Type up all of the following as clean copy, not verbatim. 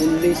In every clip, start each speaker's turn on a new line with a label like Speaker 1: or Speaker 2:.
Speaker 1: 19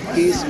Speaker 1: 21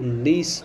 Speaker 1: 19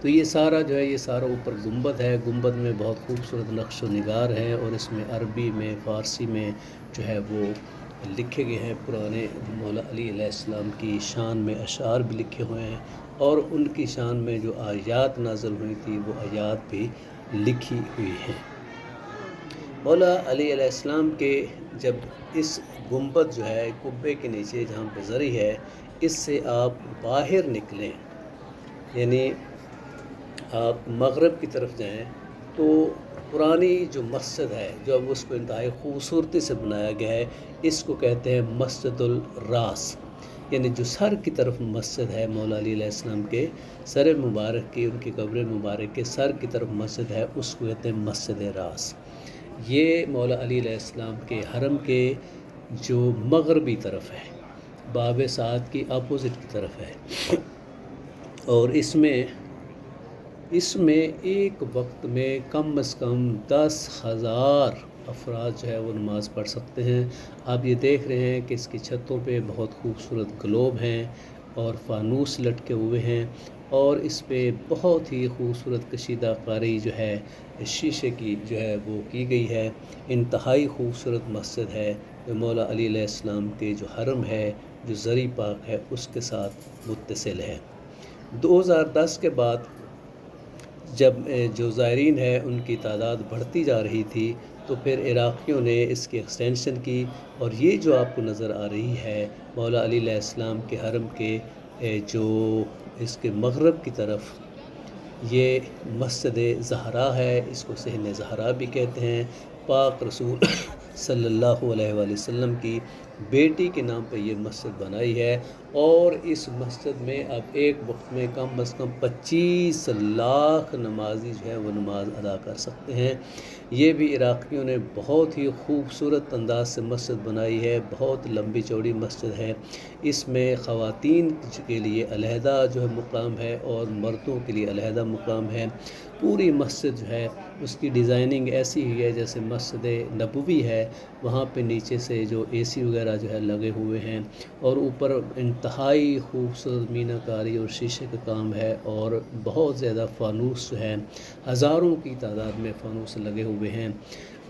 Speaker 1: تو یہ سارا جو ہے یہ سارا اوپر گنبد ہے، گنبد میں بہت خوبصورت نقش و نگار ہیں، اور اس میں عربی میں فارسی میں جو ہے وہ لکھے گئے ہیں پرانے مولا علی علیہ السلام کی شان میں اشعار بھی لکھے ہوئے ہیں، اور ان کی شان میں جو آیات نازل ہوئی تھی وہ آیات بھی لکھی ہوئی ہیں۔ مولا علی علیہ السلام کے جب اس گنبد جو ہے قبے کے نیچے جہاں پہ زری ہے، اس سے آپ باہر نکلیں، یعنی آپ مغرب کی طرف جائیں، تو پرانی جو مسجد ہے جو اب اس کو انتہائی خوبصورتی سے بنایا گیا ہے، اس کو کہتے ہیں مسجد الراس، یعنی جو سر کی طرف مسجد ہے مولا علی علیہ السلام کے سر مبارک کی، ان کی قبر مبارک کے سر کی طرف مسجد ہے، اس کو کہتے ہیں مسجد راس۔ یہ مولا علی علیہ السلام کے حرم کے جو مغربی طرف ہے، باب سعد کی اپوزٹ کی طرف ہے، اور اس میں ایک وقت میں کم از کم 10,000 افراد جو ہے وہ نماز پڑھ سکتے ہیں۔ آپ یہ دیکھ رہے ہیں کہ اس کی چھتوں پہ بہت خوبصورت گلوب ہیں اور فانوس لٹکے ہوئے ہیں، اور اس پہ بہت ہی خوبصورت کشیدہ کاری جو ہے شیشے کی جو ہے وہ کی گئی ہے۔ انتہائی خوبصورت مسجد ہے جو مولا علی علیہ السلام کے جو حرم ہے، جو زری پاک ہے، اس کے ساتھ متصل ہے۔ 2010 کے بعد جب جو زائرین ہے ان کی تعداد بڑھتی جا رہی تھی، تو پھر عراقیوں نے اس کی ایکسٹینشن کی، اور یہ جو آپ کو نظر آ رہی ہے مولا علی علیہ السلام کے حرم کے جو اس کے مغرب کی طرف یہ مسجد زہرا ہے، اس کو صحن زہرا بھی کہتے ہیں۔ پاک رسول صلی اللہ علیہ وآلہ وسلم کی بیٹی کے نام پہ یہ مسجد بنائی ہے، اور اس مسجد میں اب ایک وقت میں کم از کم 25 لاکھ نمازی جو ہے وہ نماز ادا کر سکتے ہیں۔ یہ بھی عراقیوں نے بہت ہی خوبصورت انداز سے مسجد بنائی ہے، بہت لمبی چوڑی مسجد ہے۔ اس میں خواتین کے لیے علیحدہ جو ہے مقام ہے اور مردوں کے لیے علیحدہ مقام ہے۔ پوری مسجد جو ہے اس کی ڈیزائننگ ایسی ہوئی ہے جیسے مسجد نبوی ہے، وہاں پہ نیچے سے جو اے سی وغیرہ جو ہے لگے ہوئے ہیں، اور اوپر انتہائی خوبصورت مینہ کاری اور شیشے کا کام ہے، اور بہت زیادہ فانوس جو ہے، ہزاروں کی تعداد میں فانوس لگے ہوئے ہیں،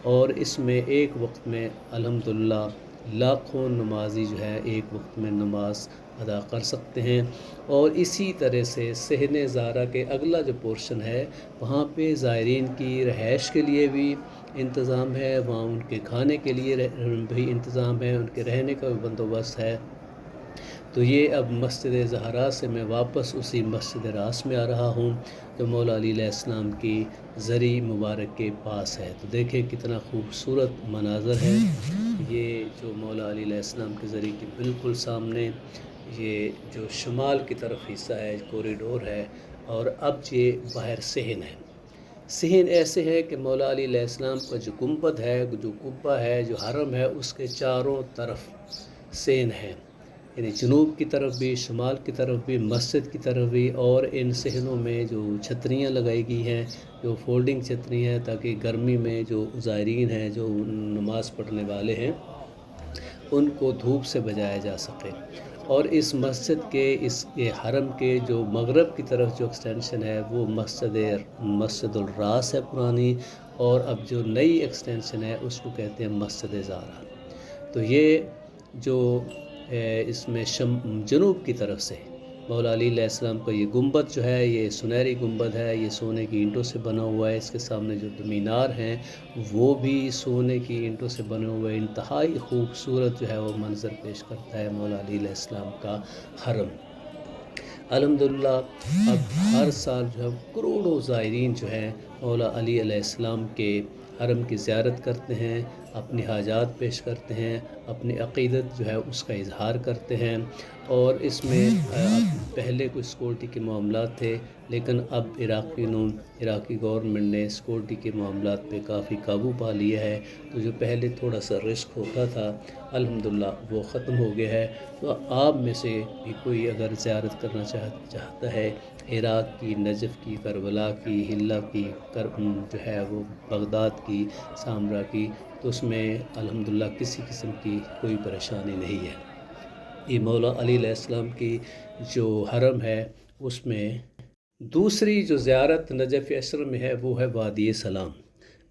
Speaker 1: اور اس میں ایک وقت میں الحمدللہ لاکھوں نمازی جو ہے ایک وقت میں نماز ادا کر سکتے ہیں۔ اور اسی طرح سے صحن زہرا کے اگلا جو پورشن ہے، وہاں پہ زائرین کی رہائش کے لیے بھی انتظام ہے، وہاں ان کے کھانے کے لیے بھی انتظام ہے، ان کے رہنے کا بھی بندوبست ہے۔ تو یہ اب مسجد زہرا سے میں واپس اسی مسجد راس میں آ رہا ہوں جو مولا علی علیہ السلام کی زری مبارک کے پاس ہے۔ تو دیکھیں کتنا خوبصورت مناظر ہے۔ یہ جو مولا علی علیہ السلام کی زری کے بالکل سامنے یہ جو شمال کی طرف حصہ ہے، کوریڈور ہے، اور اب یہ باہر صحن ہے۔ صحن ایسے ہے کہ مولا علی علیہ السلام کا جو گنبد ہے، جو قبہ ہے، جو حرم ہے، اس کے چاروں طرف صحن ہے، یعنی جنوب کی طرف بھی، شمال کی طرف بھی، مسجد کی طرف بھی، اور ان صحنوں میں جو چھتریاں لگائی گئی ہیں، جو فولڈنگ چھتریاں ہیں، تاکہ گرمی میں جو زائرین ہیں، جو نماز پڑھنے والے ہیں، ان کو دھوپ سے بچایا جا سکے۔ اور اس مسجد کے اس کے حرم کے جو مغرب کی طرف جو ایکسٹینشن ہے وہ مسجد الراس ہے پرانی، اور اب جو نئی ایکسٹینشن ہے اس کو کہتے ہیں مسجد زہرا۔ تو یہ جو اس میں جنوب کی طرف سے مولا علی علیہ السلام کا یہ گنبد جو ہے، یہ سنہری گنبد ہے، یہ سونے کی اینٹوں سے بنا ہوا ہے۔ اس کے سامنے جو مینار ہیں وہ بھی سونے کی اینٹوں سے بنے ہوئے، انتہائی خوبصورت جو ہے وہ منظر پیش کرتا ہے مولا علی علیہ السلام کا حرم۔ الحمدللہ اب ہر سال جو ہے کروڑوں زائرین جو ہیں مولا علی علیہ السلام کے حرم کی زیارت کرتے ہیں، اپنی حاجات پیش کرتے ہیں، اپنی عقیدت جو ہے اس کا اظہار کرتے ہیں۔ اور اس میں پہلے کوئی سیکورٹی کے معاملات تھے، لیکن اب عراقی گورنمنٹ نے سیکورٹی کے معاملات پہ کافی قابو پا لیا ہے، تو جو پہلے تھوڑا سا رسک ہوتا تھا الحمدللہ وہ ختم ہو گیا ہے۔ تو آپ میں سے بھی کوئی اگر زیارت کرنا چاہتا ہے عراق کی، نجف کی، کربلا کی، حلہ کی، جو ہے وہ بغداد کی، سامرا کی، تو اس میں الحمدللہ کسی قسم کی کوئی پریشانی نہیں ہے۔ یہ مولا علی علیہ السلام کی جو حرم ہے اس میں دوسری جو زیارت نجف اشرف میں ہے وہ ہے وادی سلام۔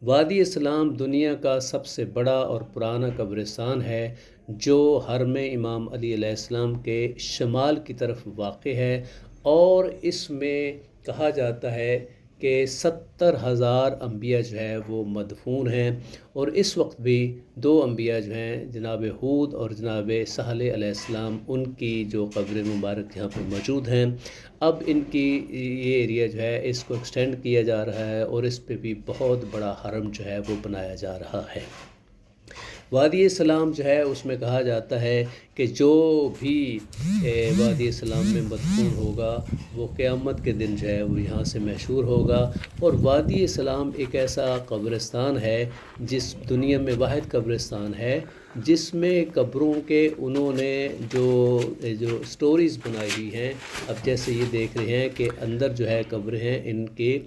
Speaker 1: وادی سلام دنیا کا سب سے بڑا اور پرانا قبرستان ہے جو حرم امام علی علیہ السلام کے شمال کی طرف واقع ہے، اور اس میں کہا جاتا ہے کہ 70,000 انبیاء جو ہے وہ مدفون ہیں، اور اس وقت بھی 2 انبیاء جو ہیں جناب ہود اور جناب صالح علیہ السلام، ان کی جو قبر مبارک یہاں پہ موجود ہیں۔ اب ان کی یہ ایریا جو ہے اس کو ایکسٹینڈ کیا جا رہا ہے، اور اس پہ بھی بہت بڑا حرم جو ہے وہ بنایا جا رہا ہے۔ وادی سلام جو ہے اس میں کہا جاتا ہے کہ جو بھی وادی سلام میں مدفون ہوگا وہ قیامت کے دن جو ہے وہ یہاں سے مشہور ہوگا۔ اور وادی سلام ایک ایسا قبرستان ہے جس دنیا میں واحد قبرستان ہے جس میں قبروں کے انہوں نے جو سٹوریز بنائی ہوئی ہیں۔ اب جیسے یہ دیکھ رہے ہیں کہ اندر جو ہے قبریں ہیں، ان کے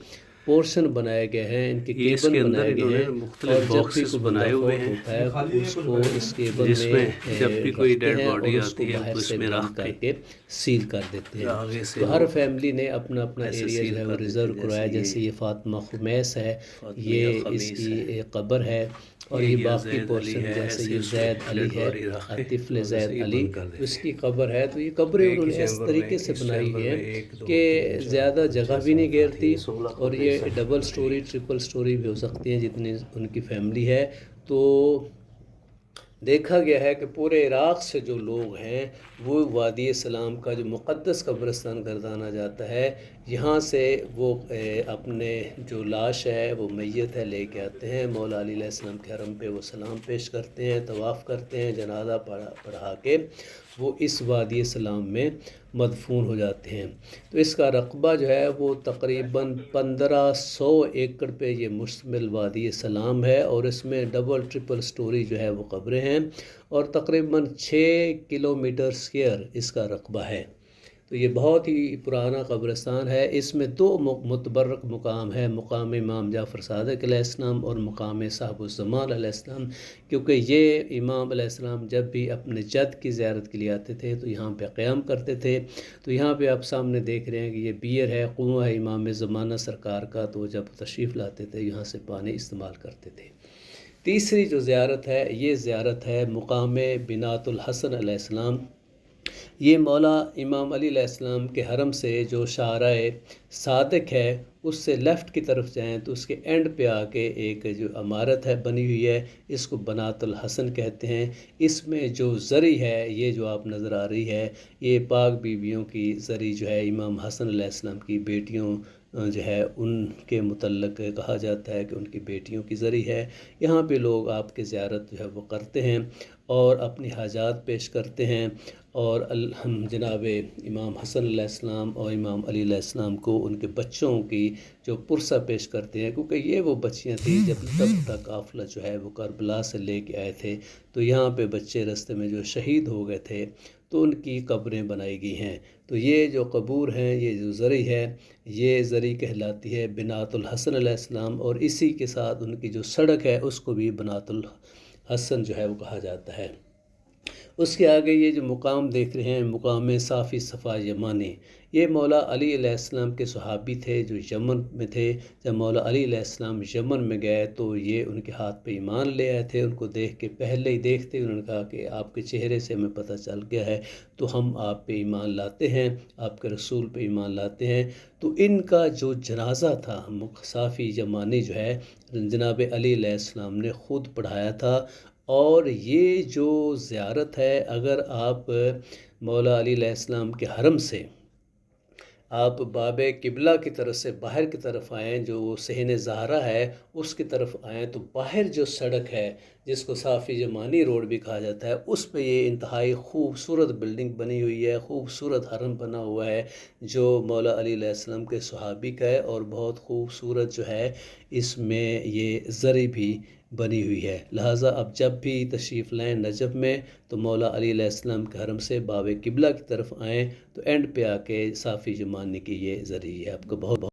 Speaker 1: پورشن بنائے گئے ہیں، ان کے کیبن بنائے گئے ہیں، اور جب بھی کوئی بندہ فوت ہوتا ہے اس کو اس کیبن میں رکھتے ہیں اور اس کو باہر سے بند کر کے سیل کر دیتے ہیں۔ تو ہر فیملی نے اپنا اپنا ایریا جو ہے وہ ریزرو کروایا، جیسے یہ فاطمہ خمیس ہے، یہ اس کی قبر ہے، اور یہ باقی پورشن جیسے یہ زید علی ہے، طفل زید علی، اس کی قبر ہے۔ تو یہ قبریں انہوں نے اس طریقے سے بنائی ہیں کہ زیادہ جگہ بھی نہیں گھیرتی، اور یہ ڈبل سٹوری ٹرپل سٹوری بھی ہو سکتی ہیں جتنی ان کی فیملی ہے۔ تو دیکھا گیا ہے کہ پورے عراق سے جو لوگ ہیں وہ وادی سلام کا جو مقدس قبرستان گردانا جاتا ہے، یہاں سے وہ اپنے جو لاش ہے وہ میت ہے لے کے آتے ہیں، مولا علی علیہ السلام کے حرم پہ وہ سلام پیش کرتے ہیں، طواف کرتے ہیں، جنازہ پڑھا کے وہ اس وادی سلام میں مدفون ہو جاتے ہیں۔ تو اس کا رقبہ جو ہے وہ تقریباً 1500 ایکڑ پہ یہ مشتمل وادی سلام ہے، اور اس میں ڈبل ٹرپل سٹوری جو ہے وہ قبریں ہیں، اور تقریباً 6 کلومیٹر اسکوائر اس کا رقبہ ہے۔ تو یہ بہت ہی پرانا قبرستان ہے۔ اس میں 2 متبرک مقام ہے، مقام امام جعفر صادق علیہ السلام اور مقام صاحب الزمان علیہ السلام، کیونکہ یہ امام علیہ السلام جب بھی اپنے جد کی زیارت کے لیے آتے تھے تو یہاں پہ قیام کرتے تھے۔ تو یہاں پہ آپ سامنے دیکھ رہے ہیں کہ یہ بیئر ہے، کنواں ہے امام زمانہ سرکار کا، تو جب تشریف لاتے تھے یہاں سے پانی استعمال کرتے تھے۔ تیسری جو زیارت ہے یہ زیارت ہے مقام بنات الحسن علیہ السلام۔ یہ مولا امام علی علیہ السلام کے حرم سے جو شارع صادق ہے اس سے لیفٹ کی طرف جائیں تو اس کے اینڈ پہ آ کے ایک جو عمارت ہے بنی ہوئی ہے، اس کو بنات الحسن کہتے ہیں۔ اس میں جو زری ہے، یہ جو آپ نظر آ رہی ہے، یہ پاک بیویوں کی زری جو ہے امام حسن علیہ السلام کی بیٹیوں جو ہے ان کے متعلق کہا جاتا ہے کہ ان کی بیٹیوں کی زری ہے۔ یہاں پہ لوگ آپ کے زیارت جو ہے وہ کرتے ہیں اور اپنی حاجات پیش کرتے ہیں، اور جناب امام حسن علیہ السلام اور امام علی علیہ السلام کو ان کے بچوں کی جو پرسہ پیش کرتے ہیں، کیونکہ یہ وہ بچیاں تھیں جب تب تک قافلہ جو ہے وہ کربلا سے لے کے آئے تھے، تو یہاں پہ بچے رستے میں جو شہید ہو گئے تھے تو ان کی قبریں بنائی گئی ہیں۔ تو یہ جو قبور ہیں، یہ جو زری ہے، یہ زری کہلاتی ہے بنات الحسن علیہ السلام، اور اسی کے ساتھ ان کی جو سڑک ہے اس کو بھی بنات الحسن جو ہے وہ کہا جاتا ہے۔ اس کے آگے یہ جو مقام دیکھ رہے ہیں، مقام صافی صفا یمانی، یہ مولا علی علیہ السلام کے صحابی تھے جو یمن میں تھے۔ جب مولا علی علیہ السلام یمن میں گئے تو یہ ان کے ہاتھ پہ ایمان لے آئے تھے۔ ان کو دیکھ کے پہلے ہی دیکھتے انہوں نے کہا کہ آپ کے چہرے سے ہمیں پتہ چل گیا ہے تو ہم آپ پہ ایمان لاتے ہیں، آپ کے رسول پہ ایمان لاتے ہیں۔ تو ان کا جو جنازہ تھا صافی یمانی جو ہے جناب علی علیہ السلام نے خود پڑھایا تھا۔ اور یہ جو زیارت ہے، اگر آپ مولا علی علیہ السلام کے حرم سے آپ باب قبلہ کی طرف سے باہر کی طرف آئیں، جو وہ صحن زہرا ہے اس کی طرف آئیں، تو باہر جو سڑک ہے جس کو صافی یمانی روڈ بھی کہا جاتا ہے، اس پہ یہ انتہائی خوبصورت بلڈنگ بنی ہوئی ہے، خوبصورت حرم بنا ہوا ہے جو مولا علی علیہ السلام کے صحابی کا ہے، اور بہت خوبصورت جو ہے اس میں یہ زری بھی بنی ہوئی ہے۔ لہٰذا اب جب بھی تشریف لائیں نجف میں تو مولا علی علیہ السلام کے حرم سے باب قبلہ کی طرف آئیں تو اینڈ پہ آ کے صافی یمانی کی یہ ذریعہ ہے۔ آپ کو بہت